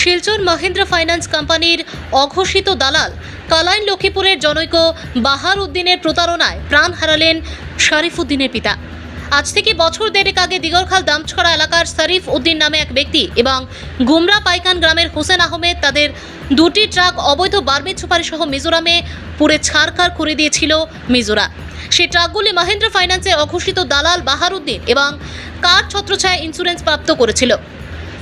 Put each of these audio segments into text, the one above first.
Silchar Mahindra finance কোম্পানির অঘোষিত দালাল কালাইন লক্ষ্মীপুরের জনৈক বাহার উদ্দিনের প্রতারণায় প্রাণ হারালেন শরীফ উদ্দিনের পিতা। আজ থেকে বছর দেড়েক আগে দিগরখাল দামছড়া এলাকার শরীফ উদ্দিন নামে এক ব্যক্তি এবং গুমরা পাইকান গ্রামের হোসেন আহমেদ তাদের দুটি ট্রাক অবৈধ বার্মিজ সুপারি সহ মিজোরামে পুড়ে ছারখার করে দিয়েছিল মিজোরা। সেই ট্রাকগুলি মহিন্দ্রা ফাইন্যান্সের অঘোষিত দালাল বাহার উদ্দিন এবং কার ছত্রছায়া ইন্স্যুরেন্স প্রাপ্ত করেছিল।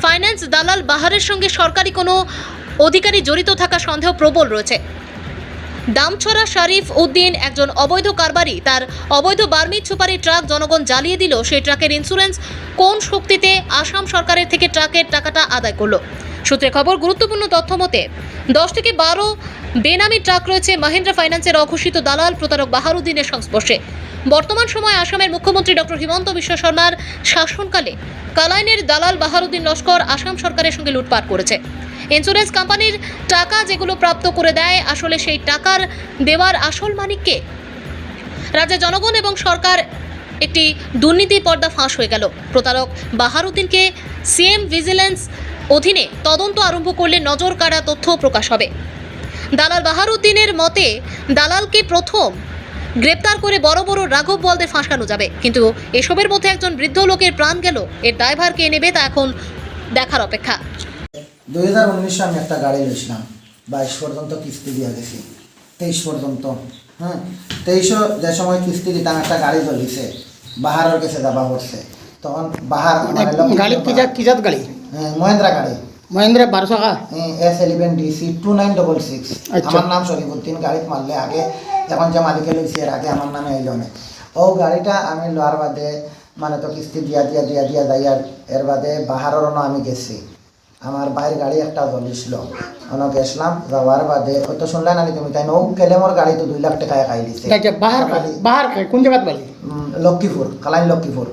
ফাইন্যান্স দালাল বাহারের সঙ্গে সরকারি কোনো অধিকারী জড়িত থাকা সন্দেহ প্রবল রয়েছে। দামছড়া শরীফ উদ্দিন একজন অবৈধ কারবারি, তার অবৈধ বার্মিজ সুপারি ট্রাক জনগণ জ্বালিয়ে দিল। সেই ট্রাকের ইন্স্যুরেন্স কোন শক্তিতে আসাম সরকারের থেকে ট্রাকের টাকাটা আদায় করলো। সূত্রে খবর, গুরুত্বপূর্ণ তথ্য মতে 10 থেকে 12 বেনামি ট্রাক রয়েছে মহিন্দ্রা ফাইন্যান্সের অঘোষিত দালাল প্রতারক বাহার উদ্দিনের সংস্পর্শে। বর্তমান সময়ে আসামের মুখ্যমন্ত্রী ডক্টর হিমন্ত বিশ্ব শর্মার শাসনকালে কালাইনের দালাল বাহার উদ্দিন লস্কর আসাম সরকারের সঙ্গে লুটপাট করেছে। ইন্স্যুরেন্স কোম্পানির টাকা যেগুলো প্রাপ্ত করে দেয়, আসলে সেই টাকার দেওয়ার আসল মালিককে? রাজ্যের জনগণ এবং সরকার একটি দুর্নীতি পর্দা ফাঁস হয়ে গেল। প্রতারক বাহার উদ্দিনকে সিএম ভিজিলেন্স অধীনে তদন্ত আরম্ভ করলে নজর কাড়া তথ্য প্রকাশ হবে। দালাল বাহার উদ্দিনের মতে দালালকে প্রথম গ্রেপ্তার করে বড় বড় রাঘব বলদের ফাঁসানো যাবে, কিন্তু এসবের মধ্যে একজন বৃদ্ধ লোকের প্রাণ গেল, এর দায়ভার কে নেবে তা এখন দেখার অপেক্ষা। 2019 আমি একটা গাড়ি নিয়েছিলাম, 22 পর্যন্ত কিস্তি দিয়ে গেছি, 23 পর্যন্ত। 23 যে সময় কিস্তি দিতাম একটা গাড়ি চলিছে, বাহারের কাছে যাবা পড়ছে। তখন বাহার গাড়ি কি জাত গাড়ি? মহেন্দ্রা গাড়ি, মহেন্দ্রা 12 চাকা S11 DC 2966। আমার নাম শরীফ উদ্দিন। গাড়িতে মারলে আগে, এখন যে মালিকে লইছি এর আগে আমার নামে আইল না। ও গাড়িটা আমি লোয়ার বাদে মানে তো কিস্তি দিয়া যাই, আর এর বাদে বাহারেরও আমি গেছি। আমার বাইরের গাড়ি একটা জ্বলিছিল, অনেক গেছিলাম। যাওয়ার বাদে ওই তো শুনলেন আমি, তুমি তাই নো গেলে মোর গাড়ি তো 2 লাখ টাকায় খাই দিছে। বাহার কোন জায়গাত বালি? লক্ষ্মীপুর, কালাইন লক্ষ্মীপুর।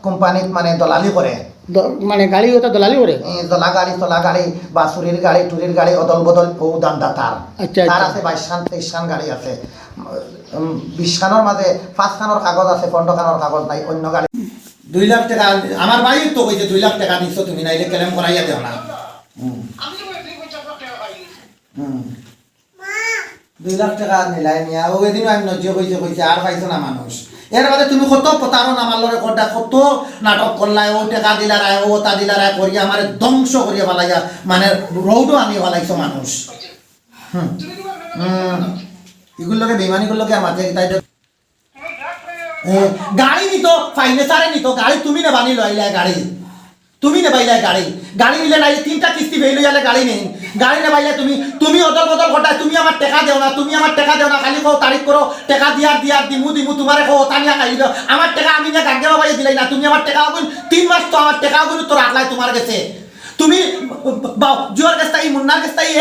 কোম্পানিত মানে দলালি করে, মানে গাড়ি ওটা দলালি করে। দলা গাড়ি বা চুরির গাড়ি টুরির গাড়ি অদল বদল ও দান্দা তার। তার আছে 22 খান 23 খান গাড়ি আছে। 20 খানের মাঝে 5 খানের কাগজ আছে, 15 খানের কাগজ নাই। অন্য গাড়ি 2 লাখ টাকা আমার ভাই তো কইছে 2 লাখ টাকা দিছো তুমি, নাইলে ক্লেম করাইয়া দেও না। 2 লাখ টাকা নিলাই নিয়া ও এদিন আমি নজ্য কইছে আর পাইছো না মানুষ। এর বাদে তুমি কত প্রতারণা আমার লগে করতা, কত নাটক করলাই, ও টাকা দিলারায় ও তা দিলারায় করিয়া আমার ধ্বংস করিয়া ফেলাইয়া, মানে রৌডও আনিয়ে ফেলাইছো মানুষ। এগুলোকে বেমানিগুলোকে মাঝে তাই গাড়ি নিত ফাইনেন্সারে নিত গাড়ি, তুমি না বানি লইলা গাড়ি, তুমি না বাইলা গাড়ি নিলে নাই 3টা কিস্তি বেই লইলে গাড়ি নেই, গাড়ি না বাইলা তুমি অদল বদল ঘটায়, তুমি আমার টাকা দেও না, খালি কও তারিখ করো, টাকা দিয়ার দিমু তোমারে কও তানিয়া খাই দাও আমার টাকা, আমি না গাঙ্গেবা বাইয়ে দিলাই না, তুমি আমার টাকা আগুন 3 মাস তো আমার টাকা আগুন তো রাখলাই তোমার কাছে। তুমি জুয়ার কাছ থেকে মুন্নার কাছ থেকে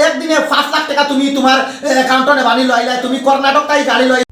একদিনে 5 লাখ টাকা তুমি তোমার অ্যাকাউন্টে বানি লইলা, তুমি কর্ণাটক তাই গাড়ি লই